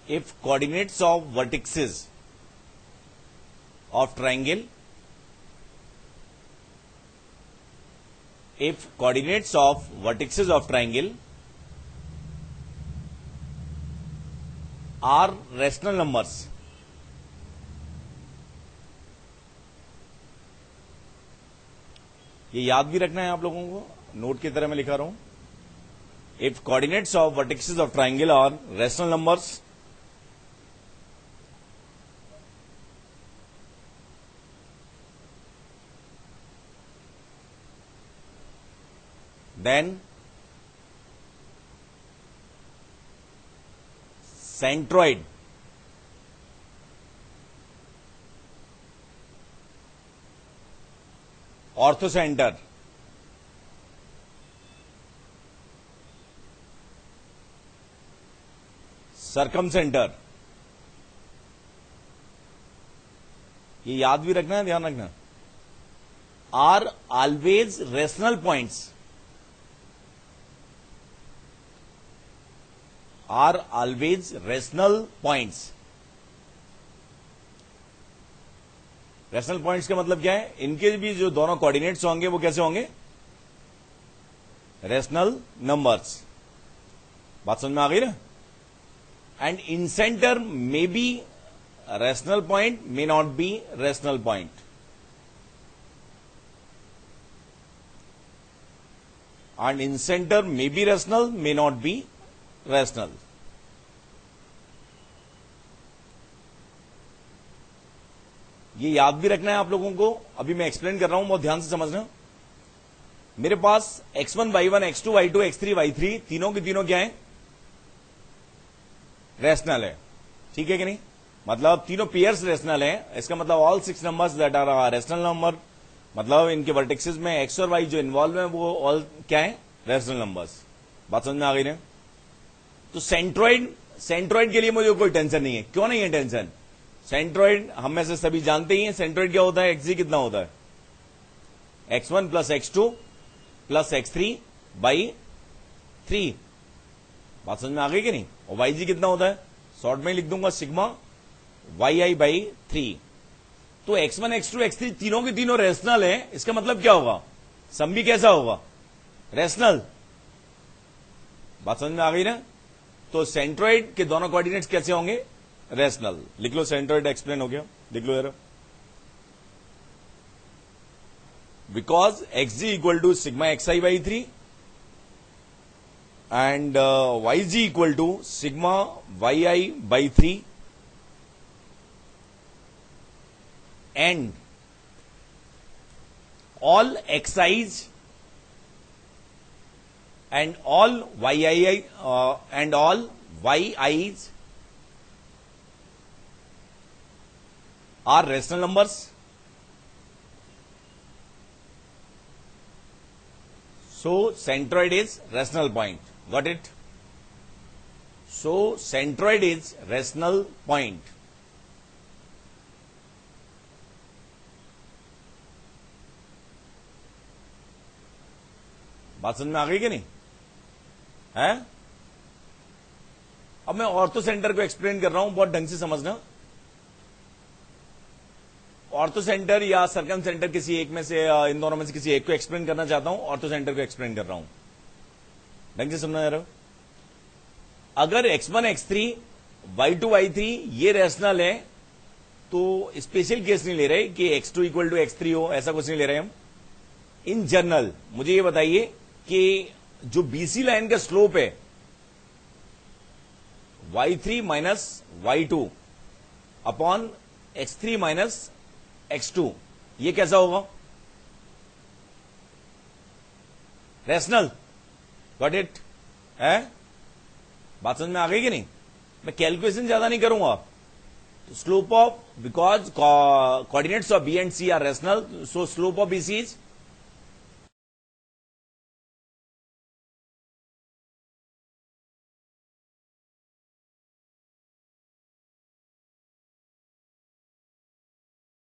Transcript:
if coordinates of vertices of triangle are rational numbers, ये याद भी रखना है आप लोगों को, नोट की तरह मैं लिखा रहा हूं. If coordinates of vertices of triangle are rational numbers, then centroid orthocenter circumcenter, ये याद भी रखना है, ध्यान रखना, are always rational points, are always rational points. Rational points का मतलब क्या है, इनके भी जो दोनों कोऑर्डिनेट्स होंगे वो कैसे होंगे, रैशनल नंबर्स. बात समझ में आ गई ना. And in centre may be rational point, may not be rational point. And in centre may be rational, may not be rational. ये याद भी रखना है आप लोगों को. अभी मैं एक्सप्लेन कर रहा हूं, बहुत ध्यान से समझना. मेरे पास x1 y1 x2 y2 x3 y3 तीनों के तीनों क्या है, रैशनल है. ठीक है कि नहीं, मतलब तीनों पेयर्स रैशनल है. इसका मतलब all 6 numbers that are rational number, मतलब इनके वर्टेक्सेस में x और y जो इन्वॉल्व है वो ऑल क्या है, रैशनल नंबर्स. बात समझ में आ गई ना. तो सेंट्रॉइड के लिए मुझे कोई टेंशन नहीं है. क्यों नहीं है टेंशन, सेंट्रॉइड हम में से सभी जानते ही हैं. सेंट्रॉइड क्या होता है, xg कितना होता है, x1 plus x2 plus x3 by 3. बात समझ में आ गई कि नहीं. और yg कितना होता है, शॉर्ट में लिख दूंगा सिग्मा yi बाई 3. तो x1 x2 x3 तीनों के तीनों रैशनल है. इसका मतलब क्या होगा, सम भी कैसा होगा, रैशनल. बात समझ में आ गई ना. तो सेंट्रॉइड के दोनों कोऑर्डिनेट्स कैसे होंगे, रैशनल. लिख लो, सेंट्रॉइड एक्सप्लेन हो गया, लिख लो यार. Because xg equal to sigma xi by 3 and yg equal to sigma yi by 3 and all xi's and all yi and all yi's are rational numbers. So centroid is rational point. Got it? So centroid is rational point. बात समझ में आ गई कि नहीं है. अब मैं ortho centre को एक्सप्लेन कर रहा हूं, बहुत ढंग से समझना. ऑर्थो सेंटर या सर्कम सेंटर किसी एक में से, इन दोनों में से किसी एक को एक्सप्लेन करना चाहता हूं. ऑर्थो सेंटर को एक्सप्लेन कर रहा हूं, ढंग से समझना जरा. अगर x1 x3 y2 y3 ये रैशनल है तो स्पेशल केस नहीं ले रहे कि x2 इक्वल टू x3 हो, ऐसा कुछ नहीं ले रहे हम. इन जनरल मुझे ये बताइए कि जो बीसी लाइन का स्लोप है y3 minus y2 upon x3 minus x2, ये कैसा होगा, रैशनल. गॉट इट है. बात समझ में आ गई कि नहीं. मैं कैलकुलेशन ज्यादा नहीं करूंगा. Slope of, because coordinates of B and C are rational, so slope of BC is